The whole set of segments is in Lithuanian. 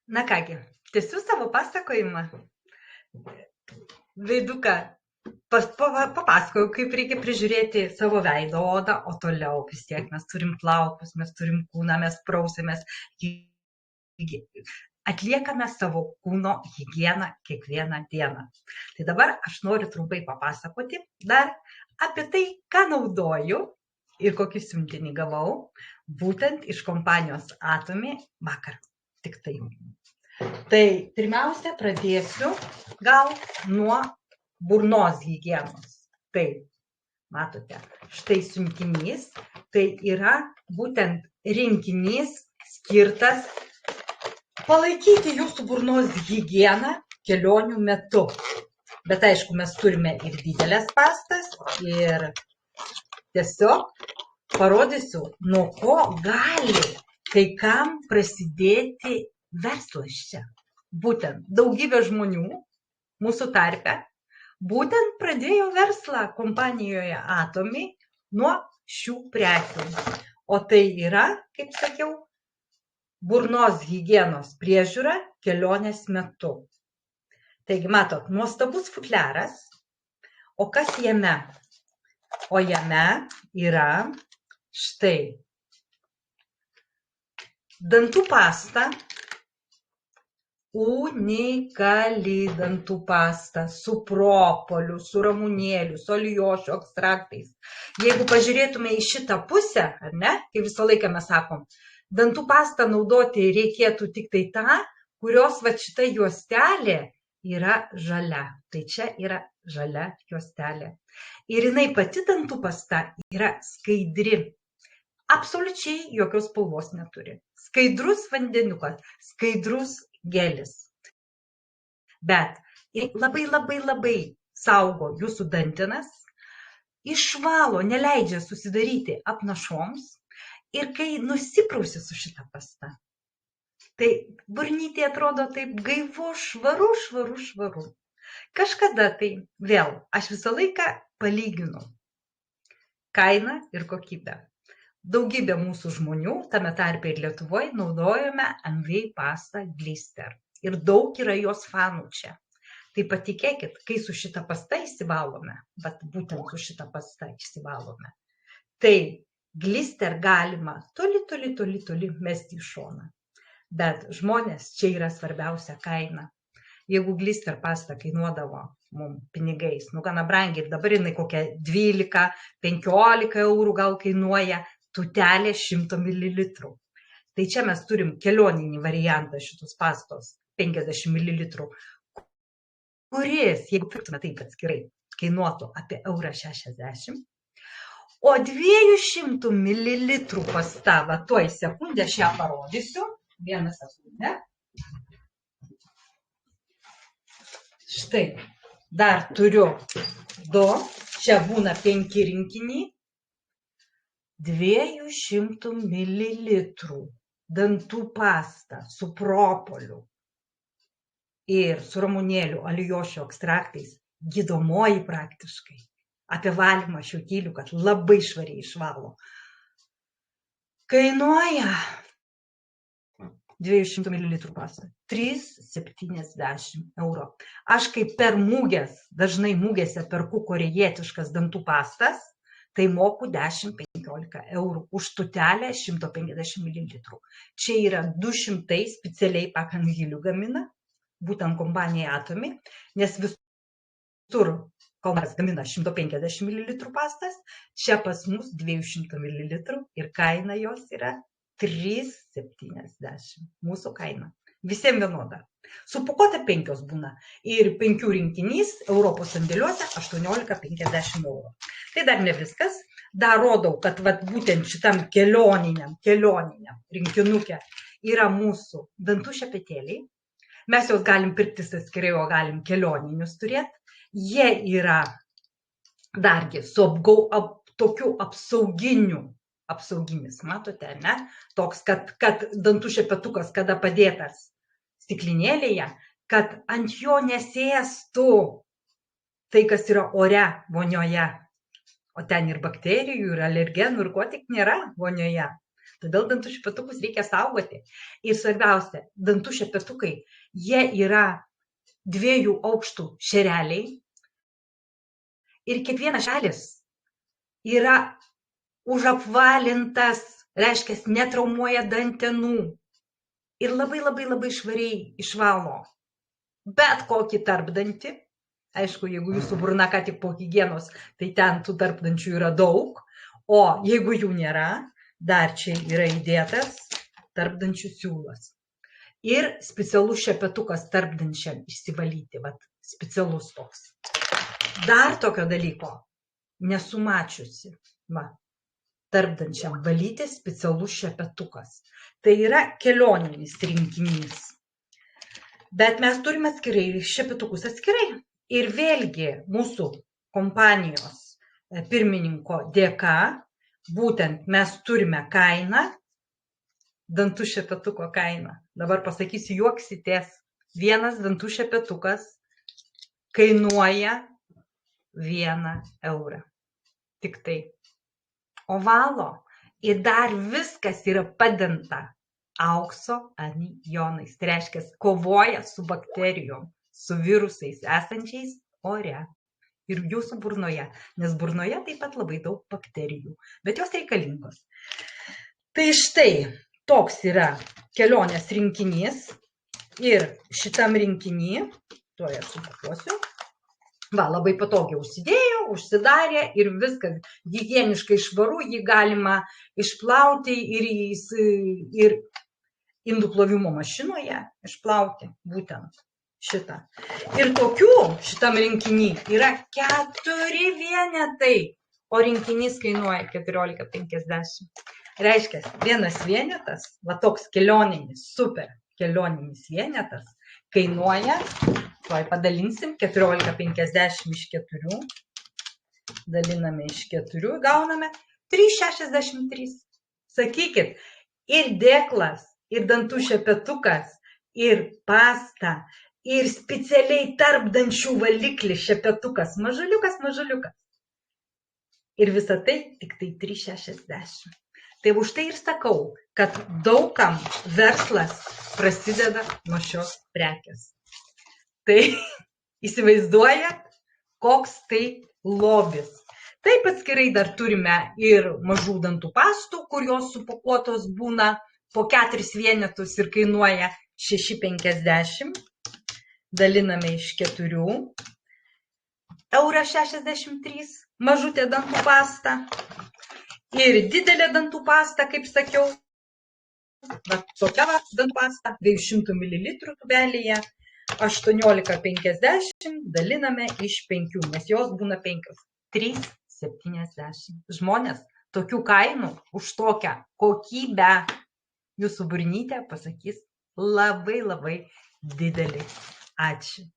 Na kągi, tęsiu savo pasakojimą. Veiduką papasakojau, kaip reikia prižiūrėti savo veido odą, o toliau vis tiek mes turim plaukus, mes turim kūną, mes prausimės, atliekame savo kūno higieną kiekvieną dieną. Tai dabar aš noriu trumpai papasakoti dar apie tai, ką naudoju ir kokį siuntinį gavau, būtent iš kompanijos Atomy vakar. Tik tai. Tai pirmiausia, pradėsiu gal nuo burnos higienos. Tai, matote, štai siuntinys, tai yra būtent rinkinys skirtas palaikyti jūsų burnos higieną kelionių metu. Bet aišku, mes turime ir didelės pastas ir tiesiog parodysiu, nuo ko gali kai kam prasidėti verslas čia. Būtent daugybė žmonių mūsų tarpe būtent pradėjo verslą kompanijoje Atomy nuo šių prekių. O tai yra, kaip sakiau, burnos higienos priežiūra kelionės metu. Taigi, matot, nuostabus futliaras. O kas jame? O jame yra štai dantų pasta, unikali dantų pasta su propoliu, su ramunėliu, su alijošių ekstraktais. Jeigu pažiūrėtume į šitą pusę, ar ne, kaip visą laiką mes sakom, dantų pastą naudoti reikėtų tik tai tą, kurios va šita juostelė yra žalia. Tai čia yra žalia juostelė. Ir jinai pati dantų pasta yra skaidri. Absoliučiai jokios spalvos neturi. Skaidrus vandeniukas, skaidrus gelis. Bet labai saugo jūsų dantenas, išvalo, neleidžia susidaryti apnašoms ir kai nusiprausi su šitą pastą, tai burnytė atrodo taip gaivu, švaru. Kažkada tai vėl, aš visą laiką palyginu kainą ir kokybę. Daugybė mūsų žmonių, tame tarpe ir Lietuvoje, naudojame MV pastą Glister. Ir daug yra jos fanų čia. Tai patikėkit, kai su šita pasta įsivalome, bet būtent su šita pasta įsivalome, tai Glister galima toli mesti į šoną. Bet žmonės, čia yra svarbiausia kaina. Jeigu Glister pasta kainuodavo mums pinigais, gana brangiai, dabar jinai kokia 12-15 eurų gal kainuoja, tutelė 100 ml. Tai čia mes turim kelioninį variantą šitos pastos 50 ml, kuris, jeigu pirktume taip atskirai, kainuotų apie 1,60 €. O 200 ml pasta, va tuoj sekundę aš ją parodysiu, vieną sekundę. Štai, dar turiu 2, čia būna 5 rinkiniai. 200 ml dantų pasta su propoliu ir su ramunėliu, alijošių ekstraktais, gydomoji praktiškai. Apie valymą šiautėlių, kad labai švariai išvalo. Kainuoja 200 ml pasta 3,70 €. Aš kaip per mūges, dažnai mūgėse perku korejietiškas dantų pastas, tai moku 10-15 eurų už tutelę 150 ml. Čia yra 200 specialiai pakanhilių gamina, būtent kompanija Atomy, nes visur Kaunas gamina 150 ml pastas, čia pas mus 200 ml ir kaina jos yra 3,70 €. Mūsų kaina. Visiems vienoda. Supakuota 5 būna ir 5 rinkinys Europos sandėliuose 18,50 €. Tai dar ne viskas. Dar rodau, kad vat, būtent šitam kelioniniam rinkinuke yra mūsų dantų šepetėliai. Mes juos galim pirktis atskirai, o galim kelioninius turėti. Jie yra dargi su tokiu apsauginis, matote, ne? Toks, kad dantų šepetukas, kada padėtas stiklinėlėje, kad ant jo nesėstų tai, kas yra ore, vonioje. O ten ir bakterijų, ir alergenų, ir ko tik nėra vonioje. Todėl dantų šepetukus reikia saugoti. Ir svarbiausia, dantų šepetukai, jie yra 2 aukštų šereliai. Ir kiekvienas šalis yra užapvalintas, reiškia, netraumuoja dantenų. Ir labai švariai išvalo bet kokį tarpdantį. Aišku, jeigu jūsų burna ką tik po higienos, tai ten tų tarpdančių yra daug. O jeigu jų nėra, dar čia yra įdėtas tarpdančių siūlas. Ir specialus šepetukas tarpdančiam išsivalyti, specialus toks. Dar tokio dalyko nesu mačiusi. Tarpdančiam valyti specialus šepetukas. Tai yra kelioninis rinkinys. Bet mes turime atskirai šepetukus atskirai. Ir vėlgi mūsų kompanijos pirmininko dėka, būtent mes turime kainą, dantų šepetuko kainą. Dabar pasakysiu, juoksitės. Vienas dantų šepetukas kainuoja 1 eurą. Tik tai. O valo. Ir dar viskas yra padengta aukso anijonais. Tai reiškia, kovoja su bakterijom, su virusais esančiais ore ir jūsų burnoje. Nes burnoje taip pat labai daug bakterijų. Bet jos reikalingos. Tai štai toks yra kelionės rinkinys. Ir šitam rinkinį, tuoj aš supakuosiu, labai patogiai užsidėjo, užsidarė ir viskas higieniškai švaru, jį galima išplauti ir indų plovimo mašinoje išplauti būtent šitą. Ir tokių šitam rinkinį yra 4 vienetai, o rinkinys kainuoja 14,50. Reiškia, vienas vienetas, toks kelioninis, super kelioninis vienetas, kainuoja, tuoj padalinsim, 14,50 iš 4, daliname iš 4, gauname 3,63. Sakykit, ir dėklas, ir dantų šepetukas, ir pasta, ir specialiai tarpdančių valiklis šepetukas, mažuliukas. Ir visa tai tik tai 3,60. Tai už tai ir sakau, kad daugam verslas prasideda nuo šios prekės. Tai įsivaizduojat, koks tai lobis. Taip atskirai dar turime ir mažų dantų pastų, kurios supakuotos būna po 4 vienetus ir kainuoja 6,50. Daliname iš 4. 1,63 € mažutė dantų pasta. Ir didelė dantų pasta, kaip sakiau, tokia dantų pasta, 200 ml tubelėje, 18,50, daliname iš 5, nes jos būna 5. 3,70. Žmonės tokių kainų už tokią kokybę jūsų burnytė pasakys labai didelį ačiū.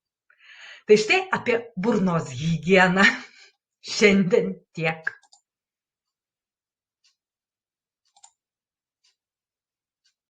Tai štai apie burnos higieną šiandien tiek.